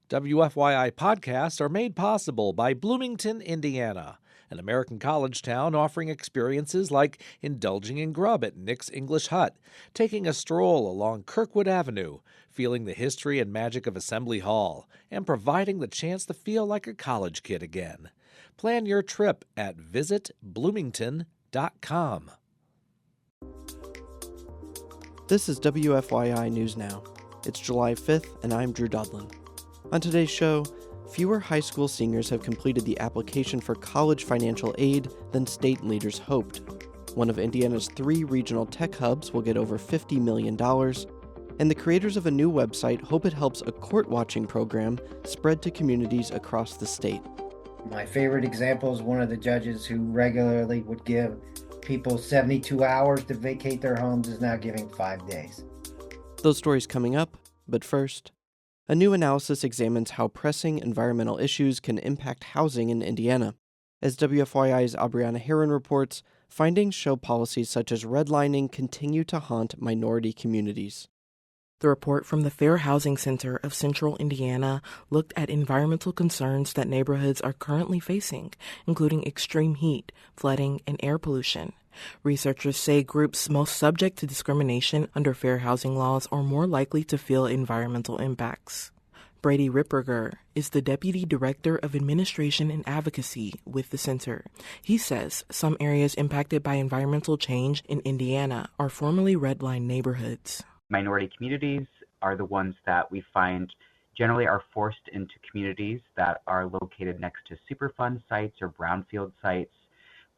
WFYI podcasts are made possible by Bloomington, Indiana, an American college town offering experiences like indulging in grub at Nick's English Hut, taking a stroll along Kirkwood Avenue, feeling the history and magic of Assembly Hall, and providing the chance to feel like a college kid again. Plan your trip at visitbloomington.com. This is WFYI News Now. It's July 5th, and I'm Drew Daudelin. On today's show, fewer high school seniors have completed the application for college financial aid than state leaders hoped. One of Indiana's 3 regional tech hubs will get over $50 million, and the creators of a new website hope it helps a court-watching program spread to communities across the state. My favorite example is one of the judges who regularly would give people 72 hours to vacate their homes is now giving 5 days. Those stories coming up, but first, a new analysis examines how pressing environmental issues can impact housing in Indiana. As WFYI's Abriana Herron reports, findings show policies such as redlining continue to haunt minority communities. The report from the Fair Housing Center of Central Indiana looked at environmental concerns that neighborhoods are currently facing, including extreme heat, flooding, and air pollution. Researchers say groups most subject to discrimination under fair housing laws are more likely to feel environmental impacts. Brady Ripperger is the Deputy Director of Administration and Advocacy with the center. He says some areas impacted by environmental change in Indiana are formerly redline neighborhoods. Minority communities are the ones that we find generally are forced into communities that are located next to Superfund sites or brownfield sites,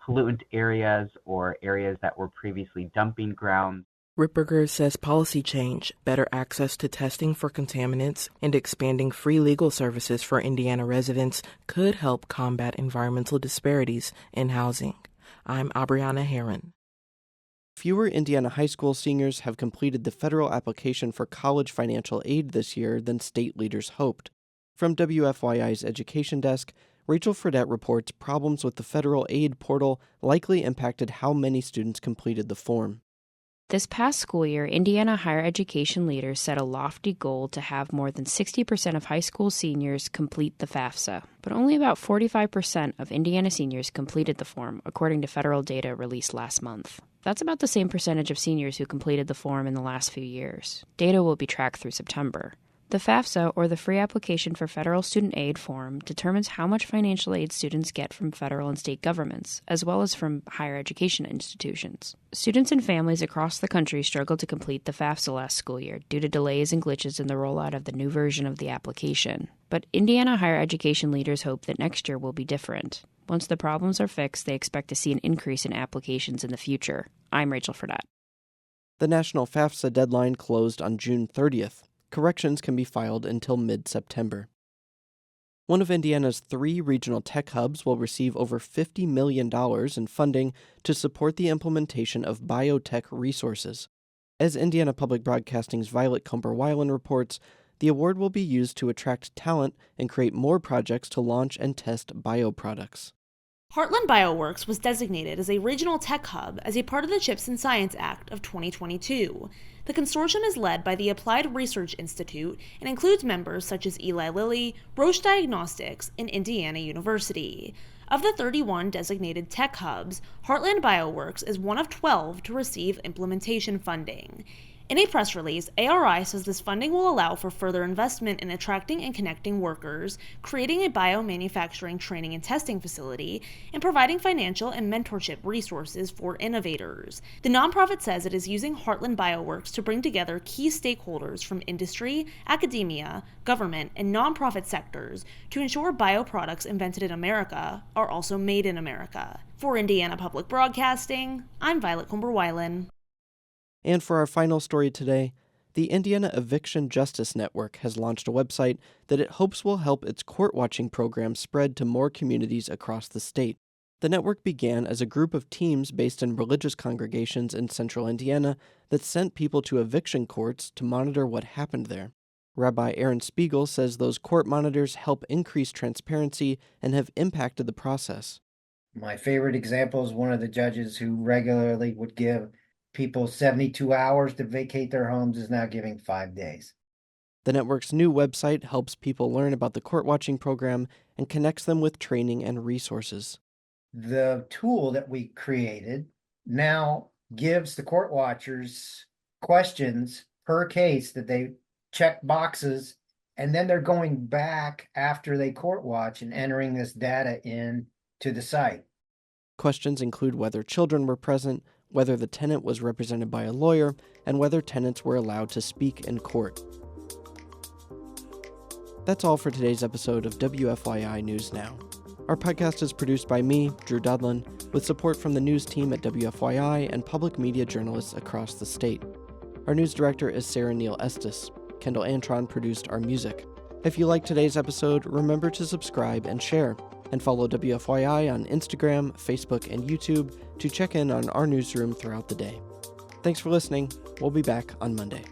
pollutant areas, or areas that were previously dumping grounds. Ripperger says policy change, better access to testing for contaminants, and expanding free legal services for Indiana residents could help combat environmental disparities in housing. I'm Abriana Herron. Fewer Indiana high school seniors have completed the federal application for college financial aid this year than state leaders hoped. From WFYI's Education Desk, Rachel Fredette reports problems with the federal aid portal likely impacted how many students completed the form. This past school year, Indiana higher education leaders set a lofty goal to have more than 60% of high school seniors complete the FAFSA, but only about 45% of Indiana seniors completed the form, according to federal data released last month. That's about the same percentage of seniors who completed the form in the last few years. Data will be tracked through September. The FAFSA, or the Free Application for Federal Student Aid form, determines how much financial aid students get from federal and state governments, as well as from higher education institutions. Students and families across the country struggled to complete the FAFSA last school year due to delays and glitches in the rollout of the new version of the application. But Indiana higher education leaders hope that next year will be different. Once the problems are fixed, they expect to see an increase in applications in the future. I'm Rachel Fredette. The national FAFSA deadline closed on June 30th. Corrections can be filed until mid-September. One of Indiana's 3 regional tech hubs will receive over $50 million in funding to support the implementation of biotech resources. As Indiana Public Broadcasting's Violet Kumper-Weiland reports, the award will be used to attract talent and create more projects to launch and test bioproducts. Heartland BioWorks was designated as a regional tech hub as a part of the CHIPS and Science Act of 2022. The consortium is led by the Applied Research Institute and includes members such as Eli Lilly, Roche Diagnostics, and Indiana University. Of the 31 designated tech hubs, Heartland BioWorks is one of 12 to receive implementation funding. In a press release, ARI says this funding will allow for further investment in attracting and connecting workers, creating a biomanufacturing training and testing facility, and providing financial and mentorship resources for innovators. The nonprofit says it is using Heartland BioWorks to bring together key stakeholders from industry, academia, government, and nonprofit sectors to ensure bioproducts invented in America are also made in America. For Indiana Public Broadcasting, I'm Violet Kumper-Weiland. And for our final story today, the Indiana Eviction Justice Network has launched a website that it hopes will help its court-watching program spread to more communities across the state. The network began as a group of teams based in religious congregations in central Indiana that sent people to eviction courts to monitor what happened there. Rabbi Aaron Spiegel says those court monitors help increase transparency and have impacted the process. My favorite example is one of the judges who regularly would give people 72 hours to vacate their homes is now giving 5 days. The network's new website helps people learn about the court watching program and connects them with training and resources. The tool that we created now gives the court watchers questions per case that they check boxes, and then they're going back after they court watch and entering this data in to the site. Questions include whether children were present, whether the tenant was represented by a lawyer, and whether tenants were allowed to speak in court. That's all for today's episode of WFYI News Now. Our podcast is produced by me, Drew Daudelin, with support from the news team at WFYI and public media journalists across the state. Our news director is Sarah Neal-Estes. Kendall Antron produced our music. If you liked today's episode, remember to subscribe and share, and follow WFYI on Instagram, Facebook, and YouTube to check in on our newsroom throughout the day. Thanks for listening. We'll be back on Monday.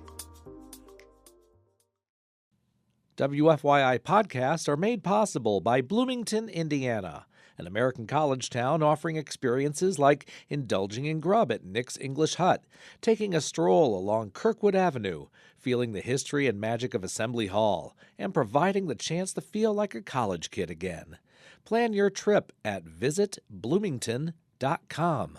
WFYI podcasts are made possible by Bloomington, Indiana, an American college town offering experiences like indulging in grub at Nick's English Hut, taking a stroll along Kirkwood Avenue, feeling the history and magic of Assembly Hall, and providing the chance to feel like a college kid again. Plan your trip at visitbloomington.com.